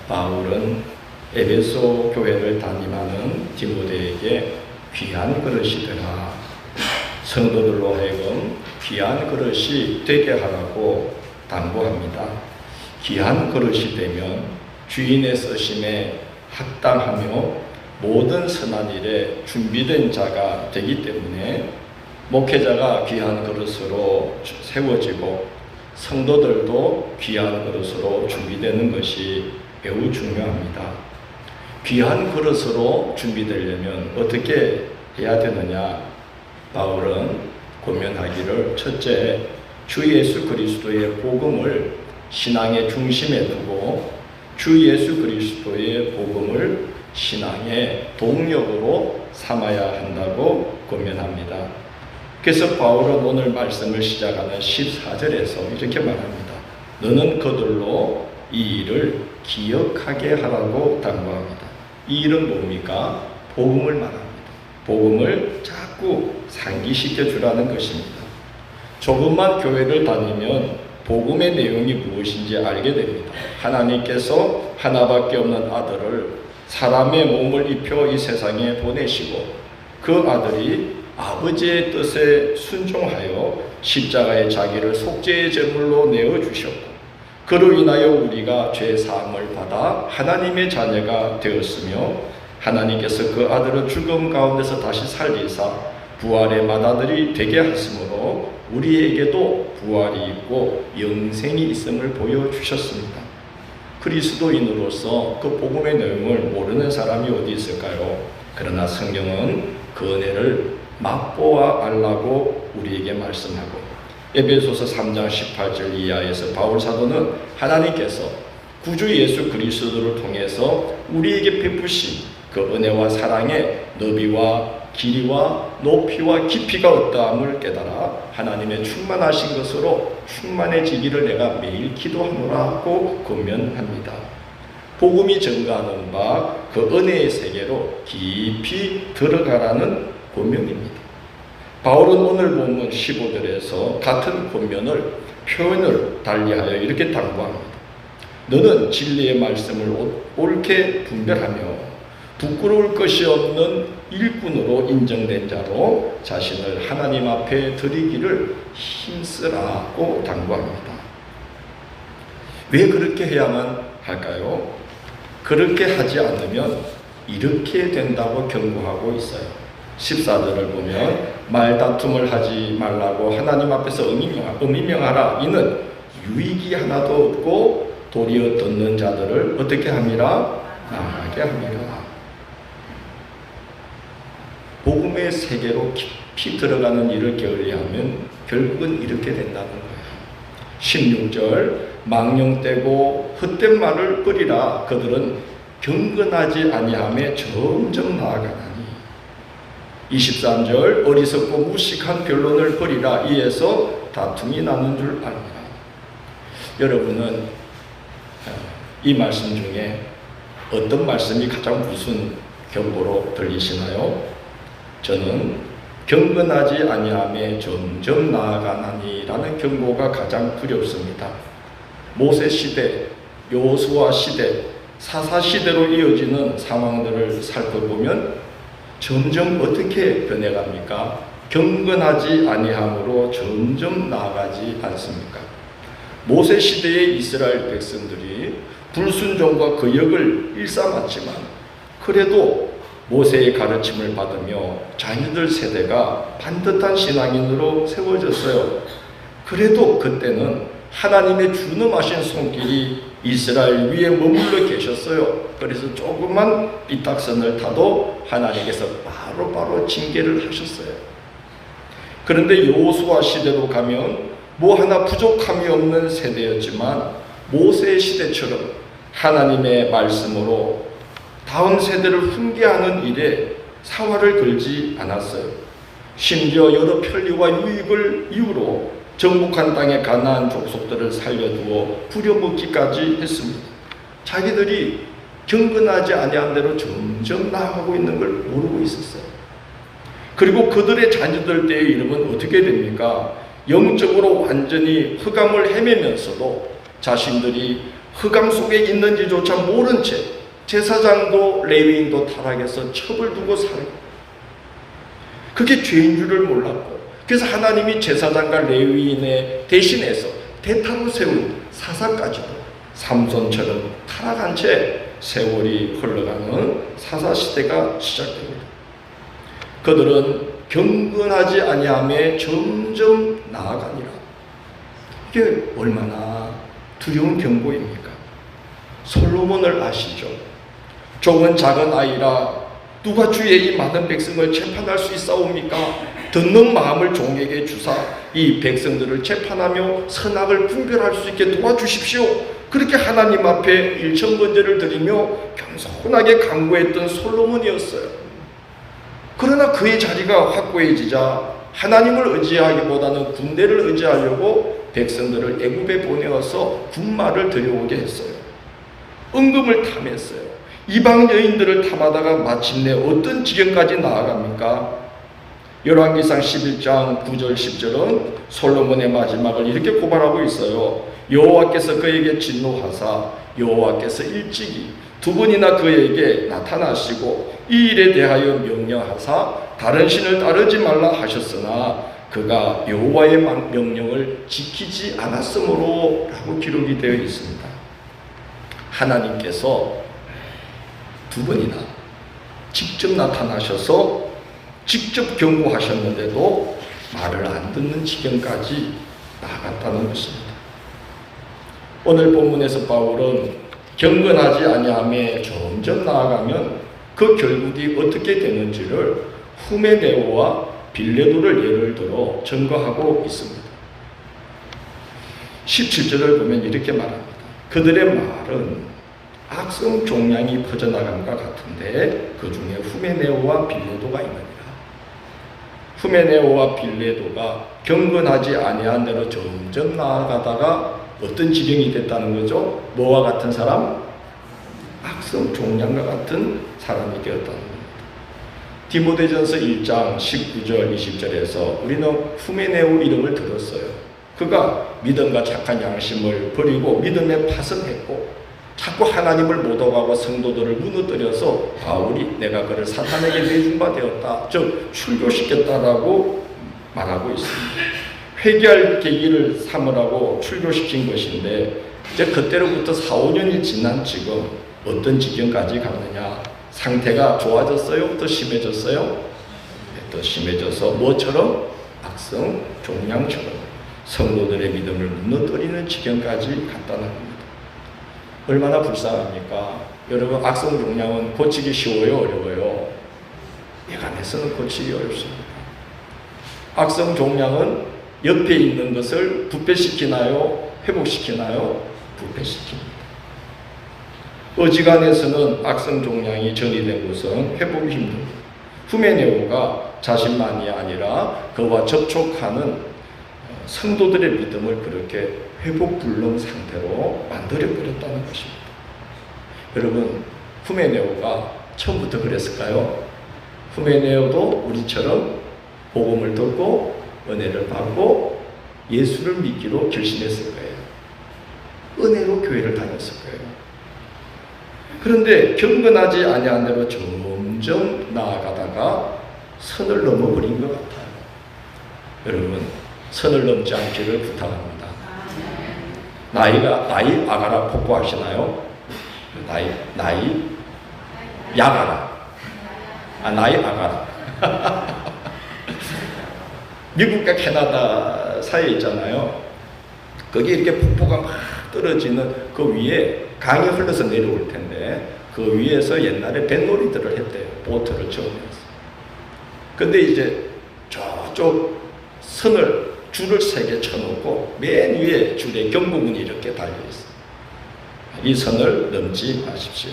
바울은 에베소 교회를 담임하는 디모데에게 귀한 그릇이 되라, 성도들로 하여금 귀한 그릇이 되게 하라고 당부합니다. 귀한 그릇이 되면 주인의 쓰심에 합당하며 모든 선한 일에 준비된 자가 되기 때문에 목회자가 귀한 그릇으로 세워지고 성도들도 귀한 그릇으로 준비되는 것이 매우 중요합니다. 귀한 그릇으로 준비되려면 어떻게 해야 되느냐? 바울은 고면하기를, 첫째, 주 예수 그리스도의 복음을 신앙의 중심에 두고 주 예수 그리스도의 복음을 신앙의 동력으로 삼아야 한다고 권면합니다. 그래서 바울은 오늘 말씀을 시작하는 14절에서 이렇게 말합니다. 너는 그들로 이 일을 기억하게 하라고 당부합니다. 이 일은 뭡니까? 복음을 말합니다. 복음을 자꾸 상기시켜 주라는 것입니다. 조금만 교회를 다니면 복음의 내용이 무엇인지 알게 됩니다. 하나님께서 하나밖에 없는 아들을 사람의 몸을 입혀 이 세상에 보내시고 그 아들이 아버지의 뜻에 순종하여 십자가의 자기를 속죄의 제물로 내어주셨고 그로 인하여 우리가 죄 사함을 받아 하나님의 자녀가 되었으며 하나님께서 그 아들을 죽음 가운데서 다시 살리사 부활의 맏아들이 되게 하심으로 우리에게도 부활이 있고 영생이 있음을 보여주셨습니다. 그리스도인으로서 그 복음의 내용을 모르는 사람이 어디 있을까요? 그러나 성경은 그 은혜를 맛보아 알라고 우리에게 말씀하고 에베소서 3장 18절 이하에서 바울 사도는 하나님께서 구주 예수 그리스도를 통해서 우리에게 베푸신 그 은혜와 사랑의 너비와 길이와 높이와 깊이가 어떠함을 깨달아 하나님의 충만하신 것으로 충만해지기를 내가 매일 기도하노라고 권면합니다. 복음이 증거하는 바 그 은혜의 세계로 깊이 들어가라는 권면입니다. 바울은 오늘 본문 15절에서 같은 권면을 표현을 달리하여 이렇게 당부합니다. 너는 진리의 말씀을 옳게 분별하며 부끄러울 것이 없는 일꾼으로 인정된 자로 자신을 하나님 앞에 드리기를 힘쓰라고 당부합니다. 왜 그렇게 해야만 할까요? 그렇게 하지 않으면 이렇게 된다고 경고하고 있어요. 14절을 보면 말다툼을 하지 말라고 하나님 앞에서 의미명하라. 이는 유익이 하나도 없고 도리어 듣는 자들을 어떻게 함이라? 망하게 함이라. 복음의 세계로 깊이 들어가는 일을 게을리하면 결국은 이렇게 된다는 거예요. 16절 망령되고 헛된 말을 끓이라. 그들은 경건하지 아니함에 점점 나아가나니. 23절 어리석고 무식한 변론을 버리라. 이에서 다툼이 나는 줄 알미라. 여러분은 이 말씀 중에 어떤 말씀이 가장 무슨 경고로 들리시나요? 저는 경건하지 아니함에 점점 나아가나니라는 경고가 가장 두렵습니다. 모세 시대, 여호수아 시대, 사사 시대로 이어지는 상황들을 살펴보면 점점 어떻게 변해갑니까? 경건하지 아니함으로 점점 나아가지 않습니까? 모세 시대의 이스라엘 백성들이 불순종과 거역을 일삼았지만 그래도 모세의 가르침을 받으며 자녀들 세대가 반듯한 신앙인으로 세워졌어요. 그래도 그때는 하나님의 준엄하신 손길이 이스라엘 위에 머물러 계셨어요. 그래서 조금만 삐딱선을 타도 하나님께서 바로 징계를 하셨어요. 그런데 여호수아 시대로 가면 뭐 하나 부족함이 없는 세대였지만 모세의 시대처럼 하나님의 말씀으로 다음 세대를 훈계하는 일에 사활을 걸지 않았어요. 심지어 여러 편리와 유익을 이유로 정복한 땅의 가나안 족속들을 살려두어 부려먹기까지 했습니다. 자기들이 경건하지 아니한 대로 점점 나아가고 있는 걸 모르고 있었어요. 그리고 그들의 자녀들 때의 이름은 어떻게 됩니까? 영적으로 완전히 흑암을 헤매면서도 자신들이 흑암 속에 있는지조차 모른 채 제사장도 레위인도 타락해서 첩을 두고 살고, 그게 죄인 줄을 몰랐고, 그래서 하나님이 제사장과 레위인의 대신해서 대타로 세운 사사까지도 삼손처럼 타락한 채 세월이 흘러가는 사사시대가 시작됩니다. 그들은 경건하지 아니함에 점점 나아가니라. 이게 얼마나 두려운 경고입니까? 솔로몬을 아시죠? 종은 작은 아이라 누가 주의 이 많은 백성을 재판할 수 있사옵니까? 듣는 마음을 종에게 주사 이 백성들을 재판하며 선악을 분별할 수 있게 도와주십시오. 그렇게 하나님 앞에 일천번제를 드리며 겸손하게 간구했던 솔로몬이었어요. 그러나 그의 자리가 확고해지자 하나님을 의지하기보다는 군대를 의지하려고 백성들을 애굽에 보내어서 군마를 들여오게 했어요. 은금을 탐했어요. 이방 여인들을 탐하다가 마침내 어떤 지경까지 나아갑니까? 열왕기상 11장 9절 10절은 솔로몬의 마지막을 이렇게 고발하고 있어요. 여호와께서 그에게 진노하사 여호와께서 일찍이 두 번이나 그에게 나타나시고 이 일에 대하여 명령하사 다른 신을 따르지 말라 하셨으나 그가 여호와의 명령을 지키지 않았으므로 라고 기록이 되어 있습니다. 하나님께서 두 번이나 직접 나타나셔서 직접 경고하셨는데도 말을 안 듣는 지경까지 나아갔다는 것입니다. 오늘 본문에서 바울은 경건하지 아니함에 점점 나아가면 그 결국이 어떻게 되는지를 후메네오와 빌레도를 예를 들어 증거하고 있습니다. 17절을 보면 이렇게 말합니다. 그들의 말은 악성 종양이 퍼져나감과 같은데 그 중에 후메네오와 빌레도가 있느니라. 후메네오와 빌레도가 경건하지 아니한 대로 점점 나아가다가 어떤 지경이 됐다는 거죠? 뭐와 같은 사람? 악성 종양과 같은 사람이 되었다는 겁니다. 디모데전서 1장 19절 20절에서 우리는 후메네오 이름을 들었어요. 그가 믿음과 착한 양심을 버리고 믿음에 파선했고 자꾸 하나님을 모독하고 성도들을 무너뜨려서 바울이 내가 그를 사탄에게 내준 바 되었다, 즉 출교시켰다라고 말하고 있습니다. 회개할 계기를 삼으라고 출교시킨 것인데 이제 그때로부터 4, 5년이 지난 지금 어떤 지경까지 갔느냐? 상태가 좋아졌어요? 더 심해졌어요? 더 심해져서 뭐처럼? 악성 종양처럼 성도들의 믿음을 무너뜨리는 지경까지 갔다는 겁니다. 얼마나 불쌍합니까? 여러분, 악성 종양은 고치기 쉬워요? 어려워요? 예감에서는 고치기 어렵습니다. 악성 종양은 옆에 있는 것을 부패시키나요? 회복시키나요? 부패시킵니다. 어지간해서는 악성 종양이 전이된 것은 회복이 힘듭니다. 후메네오가 자신만이 아니라 그와 접촉하는 성도들의 믿음을 그렇게 회복불능 상태로 만들어버렸다는 것입니다. 여러분, 후메네오가 처음부터 그랬을까요? 후메네오도 우리처럼 복음을 듣고 은혜를 받고 예수를 믿기로 결심했을 거예요. 은혜로 교회를 다녔을 거예요. 그런데 경건하지 아니한 대로 점점 나아가다가 선을 넘어버린 것 같아요. 여러분, 선을 넘지 않기를 부탁합니다. 나이 아가라 폭포하시나요? 나이 야가라. 나이 아가라. 미국과 캐나다 사이에 있잖아요. 거기 이렇게 폭포가 막 떨어지는 그 위에 강이 흘러서 내려올 텐데 그 위에서 옛날에 뱃놀이들을 했대요. 보트를 저으면서. 근데 이제 저쪽 선을 줄을 3개 쳐놓고 맨 위에 줄에 경고문이 이렇게 달려있어요. 이 선을 넘지 마십시오.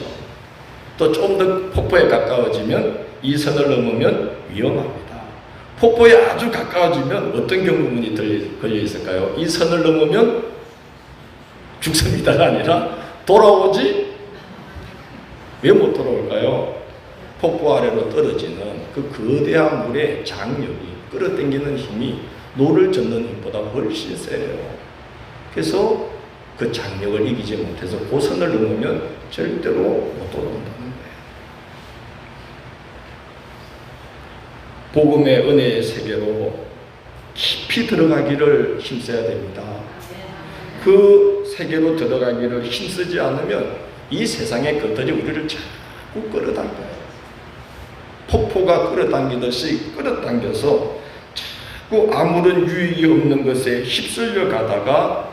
또 좀 더 폭포에 가까워지면 이 선을 넘으면 위험합니다. 폭포에 아주 가까워지면 어떤 경고문이 걸려 있을까요? 이 선을 넘으면 죽습니다가 아니라 돌아오지? 왜 못 돌아올까요? 폭포 아래로 떨어지는 그 거대한 물의 장력이, 끌어당기는 힘이 노를 젓는 힘보다 훨씬 세요. 그래서 그 장력을 이기지 못해서 그 선을 넘으면 절대로 못 돌아온다는 거예요. 복음의 은혜의 세계로 깊이 들어가기를 힘써야 됩니다. 그 세계로 들어가기를 힘쓰지 않으면 이 세상의 것들이 우리를 자꾸 끌어당겨요. 폭포가 끌어당기듯이 끌어당겨서 자꾸 아무런 유익이 없는 것에 휩쓸려 가다가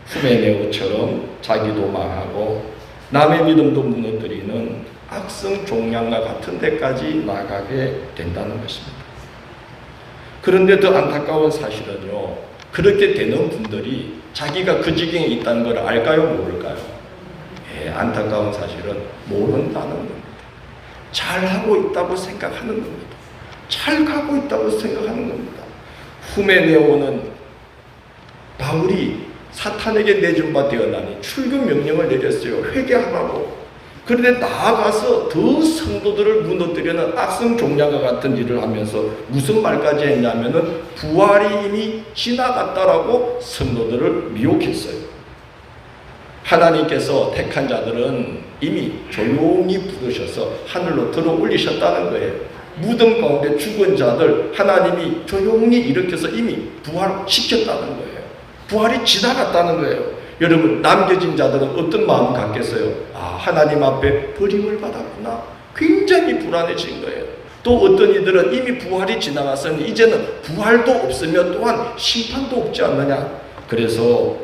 후메네오처럼 자기도 망하고 남의 믿음도 무너뜨리는 악성 종양과 같은 데까지 나가게 된다는 것입니다. 그런데 더 안타까운 사실은요, 그렇게 되는 분들이 자기가 그 지경에 있다는 걸 알까요? 모를까요? 안타까운 사실은 모른다는 겁니다. 잘하고 있다고 생각하는 겁니다. 잘 가고 있다고 생각하는 겁니다. 후메네오는 바울이 사탄에게 내준 바 되었나니 출근 명령을 내렸어요. 회개하라고. 그런데 나아가서 더 성도들을 무너뜨리는 악성 종양과 같은 일을 하면서 무슨 말까지 했냐면은 부활이 이미 지나갔다라고 성도들을 미혹했어요. 하나님께서 택한 자들은 이미 조용히 부르셔서 하늘로 들어 올리셨다는 거예요. 무덤 가운데 죽은 자들 하나님이 조용히 일으켜서 이미 부활시켰다는 거예요. 부활이 지나갔다는 거예요. 여러분, 남겨진 자들은 어떤 마음 갖겠어요? 하나님 앞에 버림을 받았구나. 굉장히 불안해진 거예요. 또 어떤 이들은 이미 부활이 지나갔으니 이제는 부활도 없으며 또한 심판도 없지 않느냐. 그래서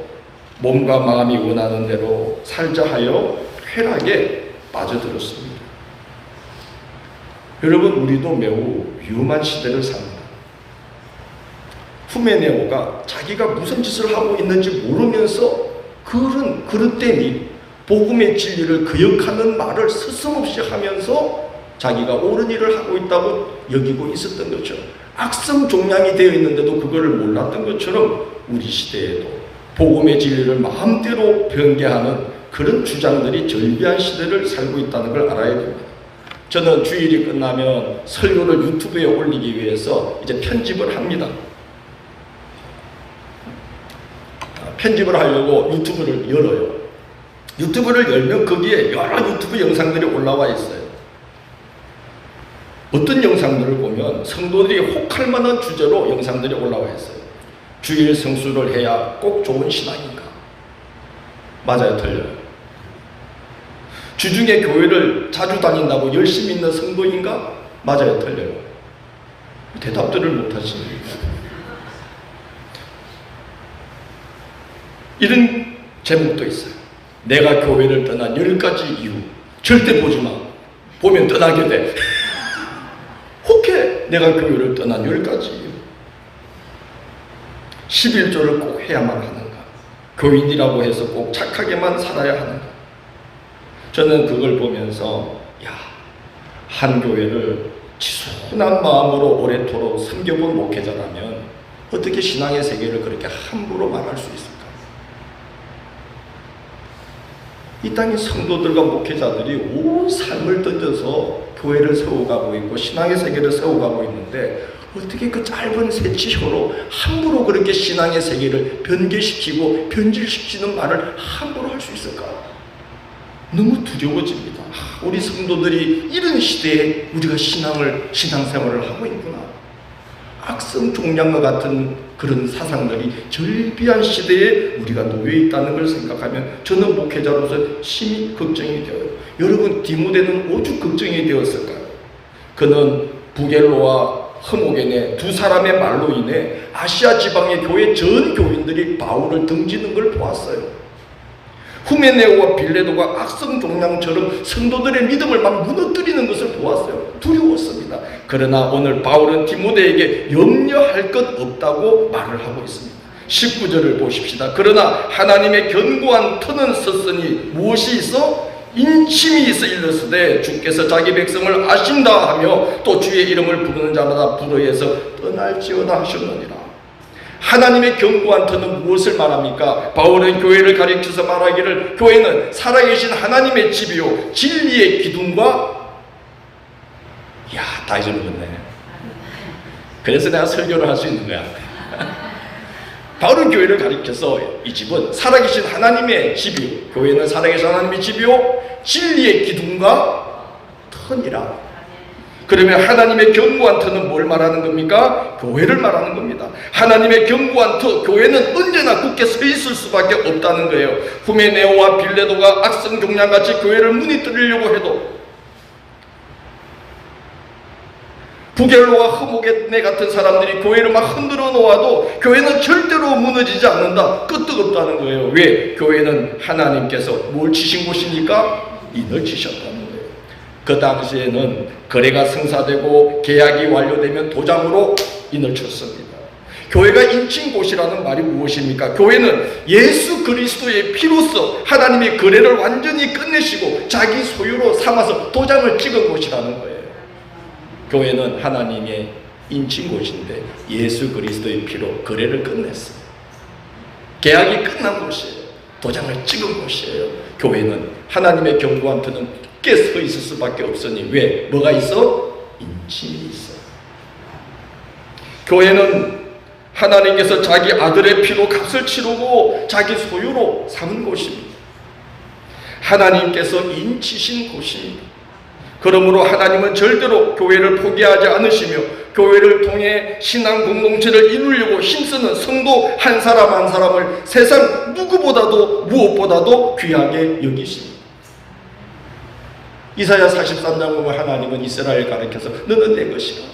몸과 마음이 원하는 대로 살자 하여 쾌락에 빠져들었습니다. 여러분, 우리도 매우 위험한 시대를 삽니다. 후메네오가 자기가 무슨 짓을 하고 있는지 모르면서 그릇된 복음의 진리를 거역하는 말을 스스럼없이 하면서 자기가 옳은 일을 하고 있다고 여기고 있었던 것처럼, 악성 종양이 되어 있는데도 그거를 몰랐던 것처럼 우리 시대에도 복음의 진리를 마음대로 변개하는 그런 주장들이 절비한 시대를 살고 있다는 걸 알아야 됩니다. 저는 주일이 끝나면 설교를 유튜브에 올리기 위해서 이제 편집을 합니다. 편집을 하려고 유튜브를 열어요. 유튜브를 열면 거기에 여러 유튜브 영상들이 올라와 있어요. 어떤 영상들을 보면 성도들이 혹할 만한 주제로 영상들이 올라와 있어요. 주일 성수를 해야 꼭 좋은 신앙인가? 맞아요, 틀려요. 주중에 교회를 자주 다닌다고 열심히 있는 성도인가? 맞아요, 틀려요. 대답들을 못하시니까. 이런 제목도 있어요. 내가 교회를 떠난 10가지 이유. 절대 보지 마. 보면 떠나게 돼. 혹해. 내가 교회를 떠난 10가지 이유. 11조를 꼭 해야만 하는가? 교인이라고 해서 꼭 착하게만 살아야 하는가? 저는 그걸 보면서 한 교회를 지순한 마음으로 오래도록 섬겨본 목회자라면 어떻게 신앙의 세계를 그렇게 함부로 말할 수 있을까? 이 땅의 성도들과 목회자들이 온 삶을 던져서 교회를 세워가고 있고 신앙의 세계를 세워가고 있는데 어떻게 그 짧은 세치효로 함부로 그렇게 신앙의 세계를 변개시키고 변질시키는 말을 함부로 할 수 있을까? 너무 두려워집니다. 우리 성도들이 이런 시대에 우리가 신앙생활을 하고 있구나. 악성 종양과 같은 그런 사상들이 절비한 시대에 우리가 놓여 있다는 걸 생각하면 저는 목회자로서 심히 걱정이 되어요. 여러분, 디모데는 오죽 걱정이 되었을까요? 그는 부겔로와 흐모겐의 두 사람의 말로 인해 아시아 지방의 교회 전 교인들이 바울을 등지는 걸 보았어요. 후메네오와 빌레도가 악성 종양처럼 성도들의 믿음을 막 무너뜨리는 것을 보았어요. 두려웠습니다. 그러나 오늘 바울은 디모데에게 염려할 것 없다고 말을 하고 있습니다. 19절을 보십시다. 그러나 하나님의 견고한 터는 섰으니 무엇이 있어? 인침이 있어 일렀으되 주께서 자기 백성을 아신다 하며 또 주의 이름을 부르는 자마다 불의에서 떠날지어다 하셨느니라. 하나님의 견고한 터는 무엇을 말합니까? 바울은 교회를 가르쳐서 말하기를 교회는 살아계신 하나님의 집이요 진리의 기둥과 다 잊어먹었네. 그래서 내가 설교를 할 수 있는 거야. 바울은 교회를 가리켜서 이 집은 살아계신 하나님의 집이요, 교회는 살아계신 하나님의 집이요 진리의 기둥과 터니라. 그러면 하나님의 견고한 터는 뭘 말하는 겁니까? 교회를 말하는 겁니다. 하나님의 견고한 터, 교회는 언제나 굳게 서 있을 수밖에 없다는 거예요. 후메네오와 빌레도가 악성 종량같이 교회를 무너뜨리려고 해도, 부겔로와 흐모게네 같은 사람들이 교회를 막 흔들어 놓아도 교회는 절대로 무너지지 않는다. 끄떡없다는 거예요. 왜? 교회는 하나님께서 뭘 치신 곳이니까? 인을 치셨다는 거예요. 그 당시에는 거래가 성사되고 계약이 완료되면 도장으로 인을 쳤습니다. 교회가 인친 곳이라는 말이 무엇입니까? 교회는 예수 그리스도의 피로써 하나님의 거래를 완전히 끝내시고 자기 소유로 삼아서 도장을 찍은 곳이라는 거예요. 교회는 하나님의 인친 곳인데 예수 그리스도의 피로 거래를 끝냈어요. 계약이 끝난 곳이에요. 도장을 찍은 곳이에요. 교회는 하나님의 견고한 터는 굳게 서 있을 수밖에 없으니, 왜? 뭐가 있어? 인침이 있어. 교회는 하나님께서 자기 아들의 피로 값을 치르고 자기 소유로 삼은 곳입니다. 하나님께서 인치신 곳입니다. 그러므로 하나님은 절대로 교회를 포기하지 않으시며 교회를 통해 신앙 공동체를 이루려고 힘쓰는 성도 한 사람 한 사람을 세상 누구보다도 무엇보다도 귀하게 여기십니다. 이사야 43장 보면 하나님은 이스라엘 가리켜서 너는 내 것이라.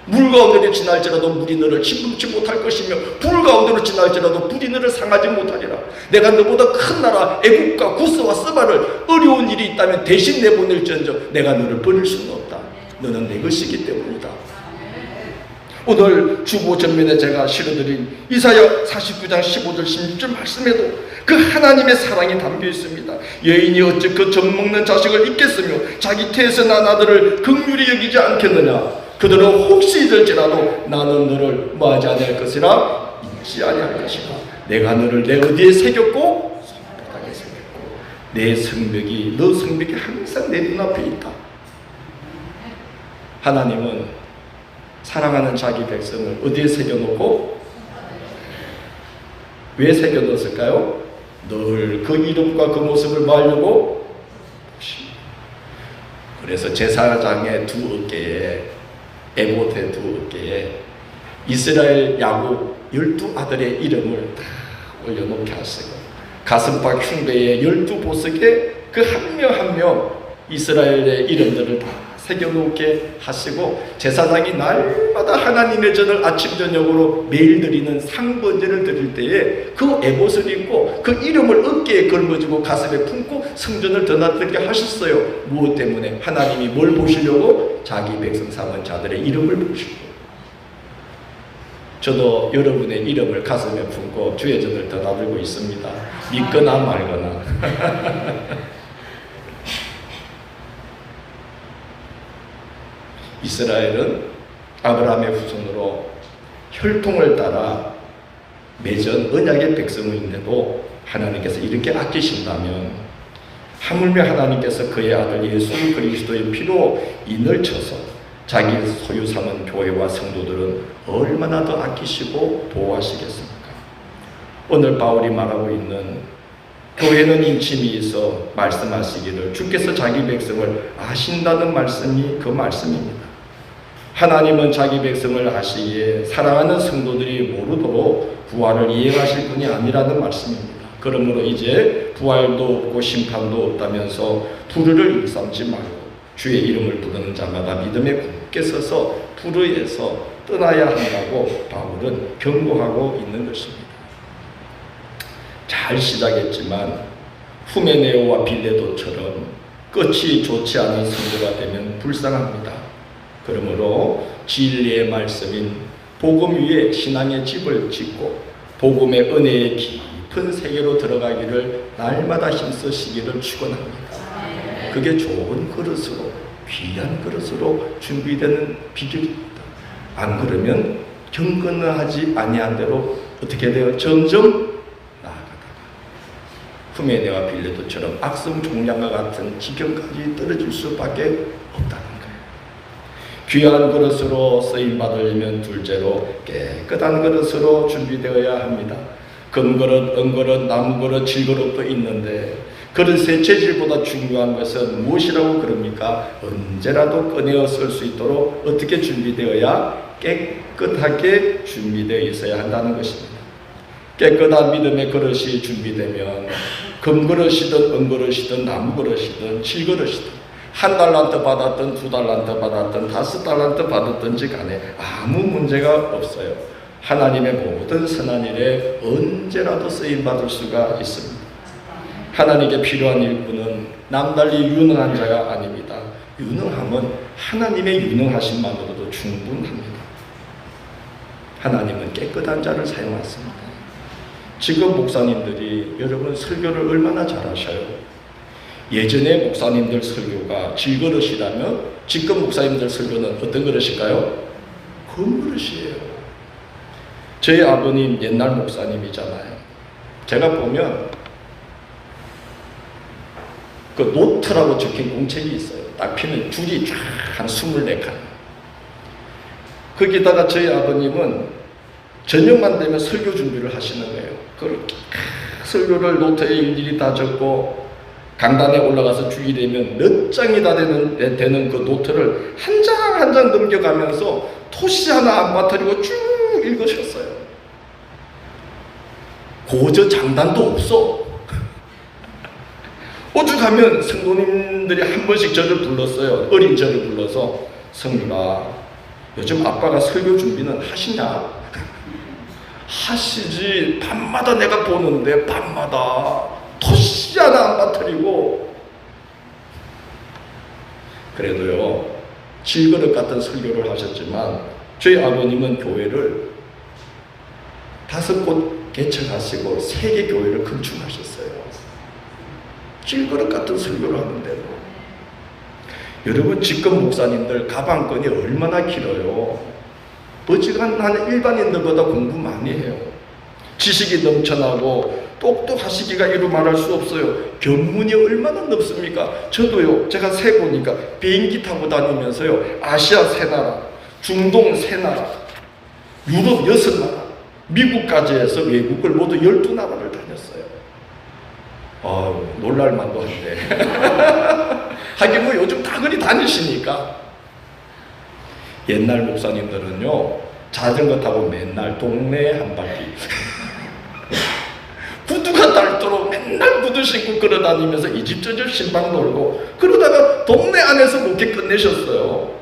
물 가운데로 지날지라도 물이 너를 침묵지 못할 것이며 불 가운데로 지날지라도 불이 너를 상하지 못하리라. 내가 너보다 큰 나라 애국과 구스와 스바를 어려운 일이 있다면 대신 내보낼지언정 내가 너를 버릴 수는 없다. 너는 내 것이기 때문이다. 오늘 주보 전면에 제가 실어드린 이사야 49장 15절 16절 말씀에도 그 하나님의 사랑이 담겨 있습니다. 여인이 어찌 그 젖먹는 자식을 잊겠으며 자기 태에서 난 아들을 긍휼히 여기지 않겠느냐. 그들은 혹시 잊을지라도 나는 너를 뭐하지 아니할 것이라 잊지 아니할 것이라. 내가 너를 내 어디에 새겼고 손바닥에 새겼고 내 성벽이 너 성벽이 항상 내 눈앞에 있다. 하나님은 사랑하는 자기 백성을 어디에 새겨놓고 왜 새겨놓았을까요? 늘 그 이름과 그 모습을 보려고 보십니다. 그래서 제사장의 두 어깨에 에봇의 두 어깨에 이스라엘 야곱 12아들의 이름을 다 올려놓게 하시고 가슴팍 흉배에 12보석에 그 한 명 한 명 이스라엘의 이름들을 다 새겨놓게 하시고 제사장이 날마다 하나님의 전을 아침 저녁으로 매일 드리는 상번제를 드릴 때에 그 에봇을 입고 그 이름을 어깨에 걸머지고 가슴에 품고 성전을 드나들게 하셨어요. 무엇 때문에? 하나님이 뭘 보시려고? 자기 백성 삼은 자들의 이름을 보시고. 저도 여러분의 이름을 가슴에 품고 주의 전을 드나들고 있습니다. 믿거나 말거나. 이스라엘은 아브라함의 후손으로 혈통을 따라 맺은 언약의 백성인데도 하나님께서 이렇게 아끼신다면 하물며 하나님께서 그의 아들 예수 그리스도의 피로 인을 쳐서 자기 소유 삼은 교회와 성도들은 얼마나 더 아끼시고 보호하시겠습니까? 오늘 바울이 말하고 있는 교회는 인침이 있어 말씀하시기를 주께서 자기 백성을 아신다는 말씀이 그 말씀입니다. 하나님은 자기 백성을 아시기에 사랑하는 성도들이 모르도록 부활을 이행하실 분이 아니라는 말씀입니다. 그러므로 이제 부활도 없고 심판도 없다면서 부르를 일삼지 말고 주의 이름을 부르는 자마다 믿음에 굳게 서서 부르에서 떠나야 한다고 바울은 경고하고 있는 것입니다. 잘 시작했지만 후메네오와 빌레도처럼 끝이 좋지 않은 성도가 되면 불쌍합니다. 그러므로 진리의 말씀인 복음 위에 신앙의 집을 짓고 복음의 은혜의 깊은 세계로 들어가기를 날마다 힘쓰시기를 축원합니다. 그게 좋은 그릇으로 귀한 그릇으로 준비되는 비결입니다. 안 그러면 경건하지 아니한 대로 어떻게 돼요? 점점 나아가다가 후메네와 빌레도처럼 악성 종량과 같은 지경까지 떨어질 수밖에 없다는 거예요. 귀한 그릇으로 쓰임받으려면 둘째로 깨끗한 그릇으로 준비되어야 합니다. 금그릇, 은그릇, 나무그릇, 질그릇도 있는데 그릇의 재질보다 중요한 것은 무엇이라고 그럽니까? 언제라도 꺼내어 쓸 수 있도록 어떻게 준비되어야? 깨끗하게 준비되어 있어야 한다는 것입니다. 깨끗한 믿음의 그릇이 준비되면 금그릇이든 은그릇이든 나무그릇이든 질그릇이든 1달란트 받았든 2달란트 받았든 5달란트 받았든지 간에 아무 문제가 없어요. 하나님의 모든 선한 일에 언제라도 쓰임받을 수가 있습니다. 하나님께 필요한 일꾼은 남달리 유능한 자가 아닙니다. 유능함은 하나님의 유능하심만으로도 충분합니다. 하나님은 깨끗한 자를 사용하십니다. 지금 목사님들이 여러분 설교를 얼마나 잘하셔요? 예전에 목사님들 설교가 질그릇이라면 지금 목사님들 설교는 어떤 그릇일까요? 금그릇이에요. 저희 아버님 옛날 목사님이잖아요. 제가 보면 그 노트라고 적힌 공책이 있어요. 딱 피면 줄이 쫙 한 24칸. 거기다가 저희 아버님은 저녁만 되면 설교 준비를 하시는 거예요. 그걸 설교를 노트에 일일이 다 적고 강단에 올라가서 주일이면 몇 장이 다 되는 그 노트를 한 장 한 장 넘겨가면서 토시 하나 안 빠뜨리고 쭉 읽으셨어요. 고저 장단도 없어. 오죽하면 성도님들이 한 번씩 저를 불렀어요. 어린 저를 불러서 성유라 요즘 아빠가 설교 준비는 하시냐? 하시지. 밤마다 내가 보는데 밤마다 토시 하나 안 빠뜨리고. 그래도요 질그릇 같은 설교를 하셨지만 저희 아버님은 교회를 5곳 개척하시고 3개 교회를 건축하셨어요. 질그릇 같은 설교를 하는데도. 여러분 지금 목사님들 가방끈이 얼마나 길어요. 어지간한 일반인들보다 공부 많이 해요. 지식이 넘쳐나고 똑똑하시기가 이루 말할 수 없어요. 견문이 얼마나 넓습니까? 저도요 제가 세보니까 비행기 타고 다니면서요 아시아 3나라, 중동 3나라, 유럽 6나라, 미국까지 해서 외국을 모두 12나라를 다녔어요. 놀랄만도 한데 하긴 뭐 요즘 다 그리 다니시니까. 옛날 목사님들은요 자전거 타고 맨날 동네에 한 바퀴 구두가 닳도록 맨날 구두 신고 걸어다니면서 이 집 저 집 신방 돌고 그러다가 동네 안에서 목회 끝내셨어요.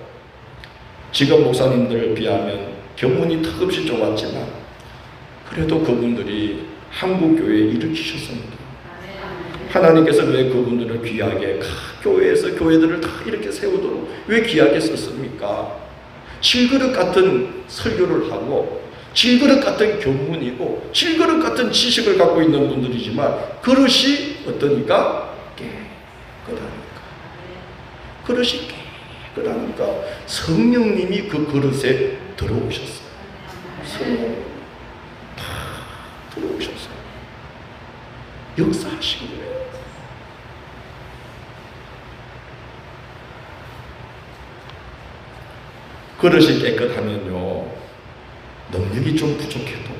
지금 목사님들에 비하면 견문이 턱없이 좁았지만 그래도 그분들이 한국교회에 일으키셨습니다. 하나님께서 왜 그분들을 귀하게 각 교회에서 교회들을 다 이렇게 세우도록 왜 귀하게 썼습니까? 질그릇 같은 설교를 하고 질그릇 같은 견문이고 질그릇 같은 지식을 갖고 있는 분들이지만 그릇이 어떠니까? 깨끗하니까. 그릇이 깨끗하니까 성령님이 그 그릇에 들어오셨어요. 성령 다 들어오셨어요. 역사하신 거예요. 그릇이 깨끗하면요 능력이 좀 부족해도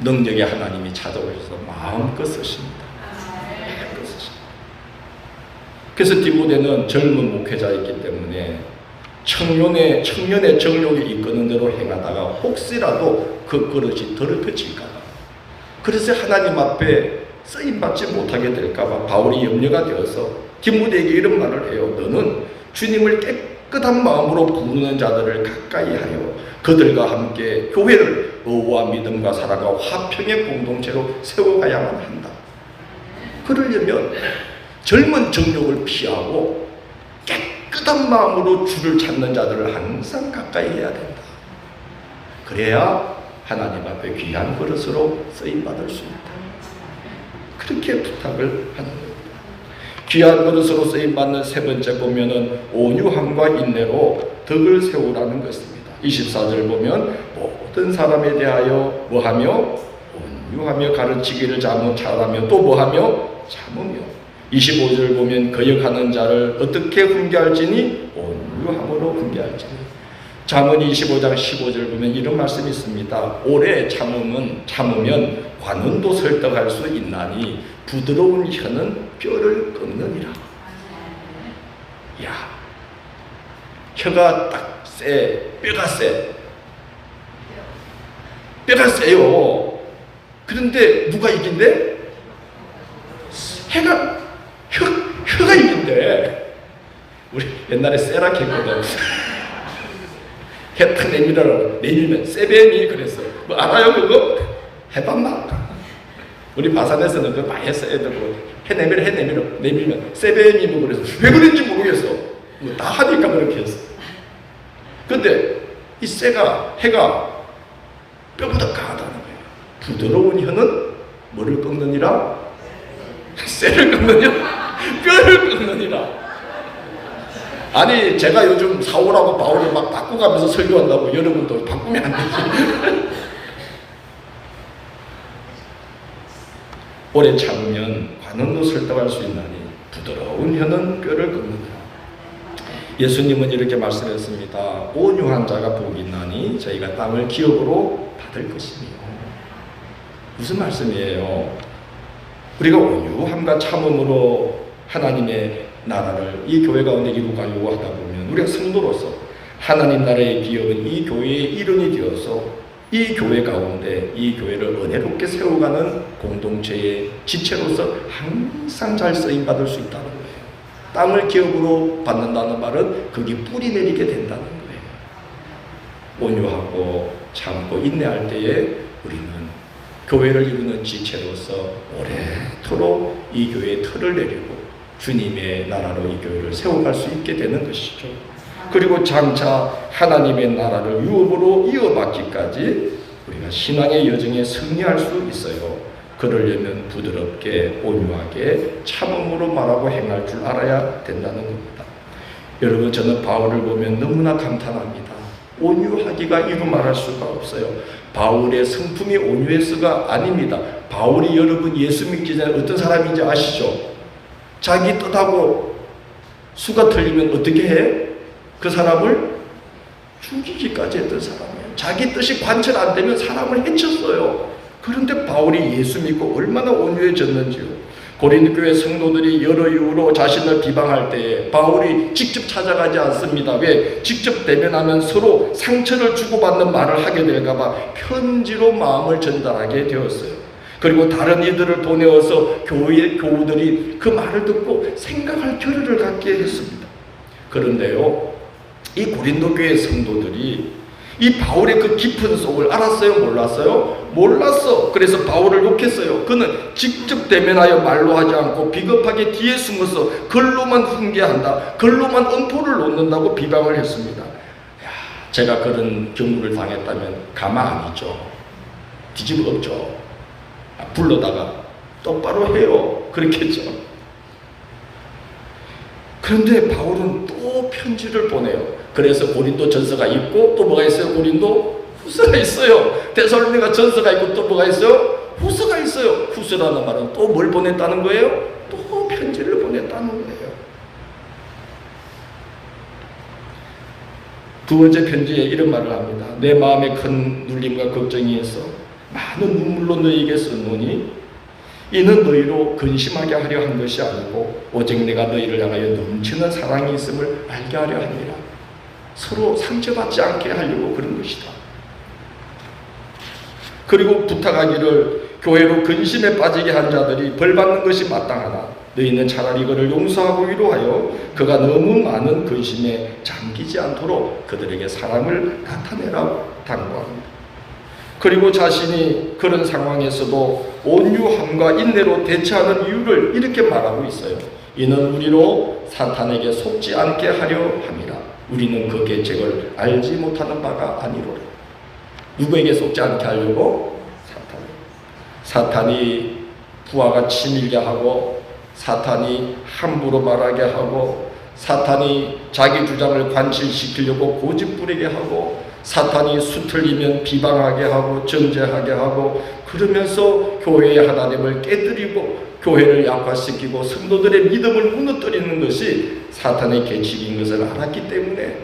능력의 하나님이 찾아오셔서 마음껏 쓰십니다. 마음껏 쓰십니다. 그래서 디모데는 젊은 목회자이기 때문에 청년의 정욕이 이끄는 대로 행하다가 혹시라도 그 그릇이 더럽혀질까봐, 그래서 하나님 앞에 쓰임받지 못하게 될까봐 바울이 염려가 되어서 디모데에게 이런 말을 해요. 너는 주님을 깨끗한 마음으로 부르는 자들을 가까이 하여 그들과 함께 교회를 의와 믿음과 사랑과 화평의 공동체로 세워가야만 한다. 그러려면 젊은 정욕을 피하고 깨끗한 마음으로 주를 찾는 자들을 항상 가까이 해야 된다. 그래야 하나님 앞에 귀한 그릇으로 쓰임받을 수 있다. 그렇게 부탁을 하는 겁니다. 귀한 그릇으로 쓰임받는 세 번째 보면은 온유함과 인내로 덕을 세우라는 것입니다. 24절 보면 모든 사람에 대하여 뭐하며? 온유하며 가르치기를 잘하며 또 뭐하며? 참으며. 25절 보면 거역하는 자를 어떻게 훈계할지니 온유함으로 훈계할지니. 잠언 25장 15절 보면 이런 말씀이 있습니다. 오래 참으면 관원도 설득할 수 있나니 부드러운 혀는 뼈를 꺾느니라. 야, 혀가 딱 뼈가 세요. 그런데 누가 이긴대? 혀가 이긴대. 우리 옛날에 세라 했거든. 해 탁 내밀면 세뱀이 그랬어. 뭐 알아요 그거? 해봤나? 우리 마산에서는 그거 많이 했어. 애들 해 내밀면 세뱀이 뭐 그랬어. 왜 그런지 모르겠어. 뭐 다 하니까 그렇게 했어. 근데 이 해가 뼈보다 강하다는 거예요. 부드러운 혀는 뭐를 꺾느니라? 쇠를 꺾느니라? 뼈를 꺾느니라. 아니 제가 요즘 사울하고 바울을 막 바꿔가면서 설교한다고 여러분도 바꾸면 안 되지. 오래 참으면 관원도 설득할 수 있나니 부드러운 혀는 뼈를 꺾느니라. 예수님은 이렇게 말씀했습니다. 온유한 자가 복이 있나니 저희가 땅을 기업으로 받을 것이며. 무슨 말씀이에요? 우리가 온유함과 참음으로 하나님의 나라를 이 교회 가운데 이루가려고 하다 보면 우리가 성도로서 하나님 나라의 기업은 이 교회의 일원이 되어서 이 교회 가운데 이 교회를 은혜롭게 세워가는 공동체의 지체로서 항상 잘 쓰임받을 수 있다는 거예요. 땅을 기업으로 받는다는 말은 거기 뿌리 내리게 된다는 거예요. 온유하고 참고 인내할 때에 우리는 교회를 이루는 지체로서 오래도록 이 교회의 틀을 내리고 주님의 나라로 이 교회를 세워갈 수 있게 되는 것이죠. 그리고 장차 하나님의 나라를 유업으로 이어받기까지 우리가 신앙의 여정에 승리할 수 있어요. 그러려면 부드럽게 온유하게 참음으로 말하고 행할 줄 알아야 된다는 겁니다. 여러분 저는 바울을 보면 너무나 감탄합니다. 온유하기가 이루 말할 수가 없어요. 바울의 성품이 온유해서가 아닙니다. 바울이 여러분 예수 믿기 전에 어떤 사람인지 아시죠? 자기 뜻하고 수가 틀리면 어떻게 해? 그 사람을 죽이기까지 했던 사람이에요. 자기 뜻이 관철 안 되면 사람을 해쳤어요. 그런데 바울이 예수 믿고 얼마나 온유해졌는지요. 고린도 교회 성도들이 여러 이유로 자신을 비방할 때에 바울이 직접 찾아가지 않습니다. 왜? 직접 대면하면 서로 상처를 주고받는 말을 하게 될까봐 편지로 마음을 전달하게 되었어요. 그리고 다른 이들을 보내어서 교우들이 그 말을 듣고 생각할 겨를을 갖게 했습니다. 그런데요, 이 고린도 교회 성도들이 이 바울의 그 깊은 속을 알았어요? 몰랐어요? 몰랐어. 그래서 바울을 욕했어요. 그는 직접 대면하여 말로 하지 않고 비겁하게 뒤에 숨어서 글로만 훈계한다, 글로만 엄포를 놓는다고 비방을 했습니다. 제가 그런 경우를 당했다면 가만 안 있죠. 뒤집어 엎죠. 불러다가 똑바로 해요. 그렇겠죠. 그런데 바울은 또 편지를 보내요. 그래서 고린도 전서가 있고 또 뭐가 있어요? 고린도 후서가 있어요. 데살로니가 전서가 있고 또 뭐가 있어요? 후서가 있어요. 후서라는 말은 또 뭘 보냈다는 거예요? 또 편지를 보냈다는 거예요. 두 번째 편지에 이런 말을 합니다. 내 마음에 큰 눌림과 걱정이 있어 많은 눈물로 너희에게 썼노니 이는 너희로 근심하게 하려 한 것이 아니고 오직 내가 너희를 향하여 넘치는 사랑이 있음을 알게 하려 합니다. 서로 상처받지 않게 하려고 그런 것이다. 그리고 부탁하기를 교회로 근심에 빠지게 한 자들이 벌받는 것이 마땅하다. 너희는 차라리 그를 용서하고 위로하여 그가 너무 많은 근심에 잠기지 않도록 그들에게 사랑을 나타내라고 당부합니다. 그리고 자신이 그런 상황에서도 온유함과 인내로 대처하는 이유를 이렇게 말하고 있어요. 이는 우리로 사탄에게 속지 않게 하려 함이라. 우리는 그 계책을 알지 못하는 바가 아니로라. 누구에게 속지 않게 하려고? 사탄이 부하가 치밀게 하고, 사탄이 함부로 말하게 하고, 사탄이 자기 주장을 관철시키려고 고집 부리게 하고, 사탄이 수틀리면 비방하게 하고 정죄하게 하고, 그러면서 교회의 하나님을 깨뜨리고 교회를 약화시키고 성도들의 믿음을 무너뜨리는 것이 사탄의 계책인 것을 알았기 때문에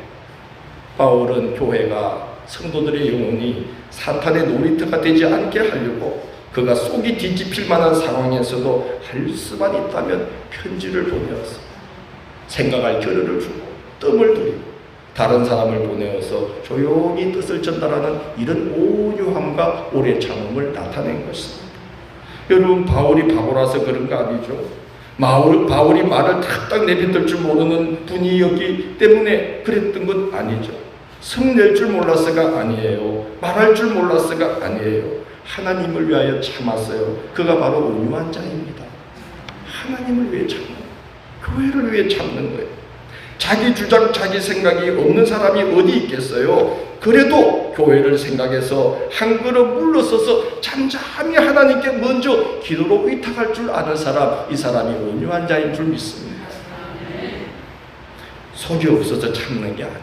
바울은 교회가 성도들의 영혼이 사탄의 놀이터가 되지 않게 하려고 그가 속이 뒤집힐 만한 상황에서도 할 수만 있다면 편지를 보내어서 생각할 겨를을 주고 뜸을 들이고 다른 사람을 보내어서 조용히 뜻을 전달하는 이런 온유함과 오래 참음을 나타낸 것입니다. 여러분, 바울이 바보라서 그런 거 아니죠? 바울이 말을 탁탁 내뱉을 줄 모르는 분이었기 때문에 그랬던 건 아니죠. 성낼 줄 몰랐어가 아니에요. 말할 줄 몰랐어가 아니에요. 하나님을 위하여 참았어요. 그가 바로 온유한 자입니다. 하나님을 위해 참는, 교회를 위해 참는 거예요. 자기 주장, 자기 생각이 없는 사람이 어디 있겠어요? 그래도 교회를 생각해서 한 그릇 물러서서 잠잠히 하나님께 먼저 기도로 의탁할 줄 아는 사람, 이 사람이 온유한 자인 줄 믿습니다. 속이 없어서 참는 게 아니에요.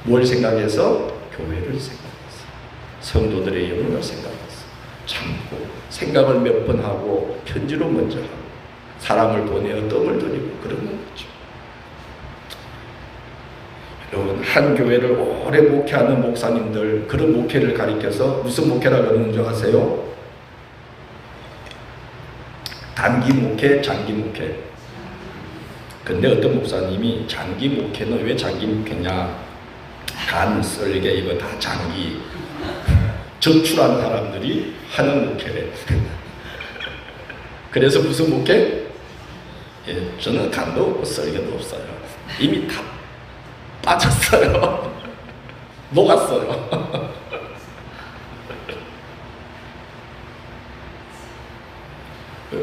뭘 생각해서? 교회를 생각해서, 성도들의 영혼을 생각해서 참고, 생각을 몇 번 하고 편지로 먼저 하고 사람을 보내어 뜸을 들이고 그러는 거죠. 여러분, 한 교회를 오래 목회하는 목사님들, 그런 목회를 가리켜서 무슨 목회라 그러는 줄 아세요? 단기 목회, 장기 목회. 근데 어떤 목사님이 장기 목회는 왜 장기 목회냐? 간, 썰개 이거 다 장기 적출한 사람들이 하는 목회래. 그래서 무슨 목회? 예, 저는 간도 없고 썰개도 없어요. 이미 다 빠졌어요. 녹았어요.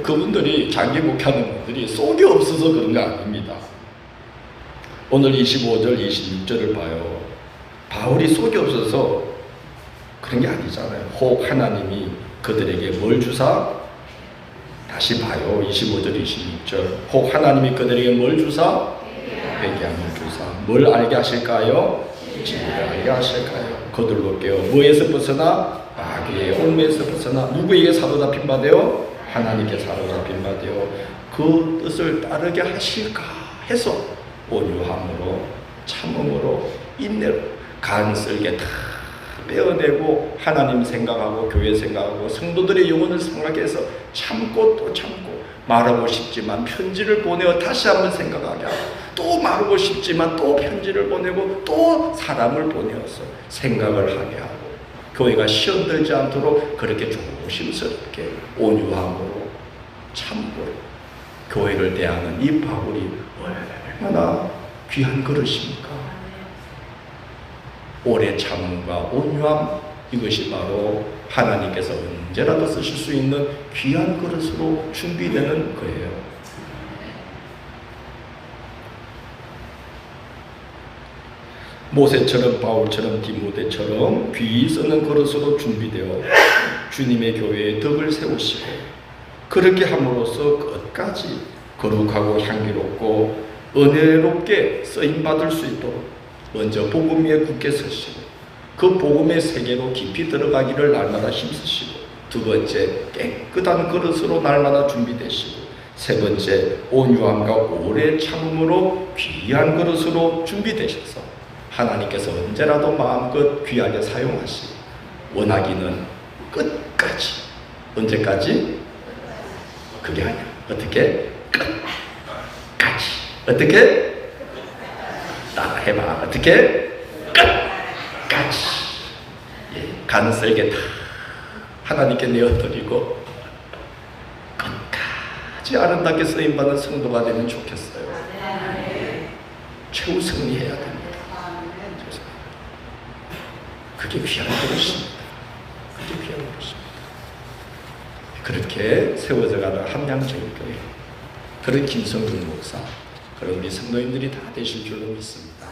그분들이 장기 목회하는 분들이 속이 없어서 그런 거 아닙니다. 오늘 25절, 26절을 봐요. 바울이 속이 없어서 그런 게 아니잖아요. 혹 하나님이 그들에게 뭘 주사? 다시 봐요. 25절, 26절. 혹 하나님이 그들에게 뭘 주사? 회개함을 주사. 뭘 알게 하실까요? 진리를 알게 하실까요? 거들로 깨어 뭐에서 벗어나? 마귀의 올무에서 벗어나 누구에게 사로잡힌 바되어? 하나님께 사로잡힌 바되어 그 뜻을 따르게 하실까 해서 온유함으로, 참음으로, 인내로 간쓸게 다 빼어내고 하나님 생각하고 교회 생각하고 성도들의 영혼을 생각해서 참고 또 참고, 말하고 싶지만 편지를 보내어 다시 한번 생각하게 하고, 또 말하고 싶지만 또 편지를 보내고 또 사람을 보내어서 생각을 하게 하고, 교회가 시험들지 않도록 그렇게 조심스럽게 온유함으로 참고로 교회를 대하는 이 바울이 얼마나 귀한 그릇입니까? 오래 참음과 온유함, 이것이 바로 하나님께서 언제라도 쓰실 수 있는 귀한 그릇으로 준비되는 거예요. 모세처럼, 바울처럼, 디모데처럼 귀히 쓰는 그릇으로 준비되어 주님의 교회에 덕을 세우시고, 그렇게 함으로써 끝까지 거룩하고 향기롭고 은혜롭게 쓰임받을 수 있도록 먼저 복음 위에 굳게 서시고, 그 복음의 세계로 깊이 들어가기를 날마다 힘쓰시고, 두 번째 깨끗한 그릇으로 날마다 준비되시고, 세 번째 온유함과 오래 참음으로 귀한 그릇으로 준비되셔서 하나님께서 언제라도 마음껏 귀하게 사용하시고, 원하기는 끝까지. 언제까지? 그게 아니야. 어떻게? 끝까지. 어떻게? 따라 해봐. 어떻게? 끝까지. 예, 간은 쓸게 다 하나님께 내어드리고 끝까지 아름답게 쓰임받는 성도가 되면 좋겠어요. 최후 승리해야 됩니다. 그게 귀한 그릇입니다. 그게 귀한 그릇입니다. 그렇게 세워져가는 함양적인 교회, 그런 김성준 목사, 그런 우리 성도님들이 다 되실 줄로 믿습니다.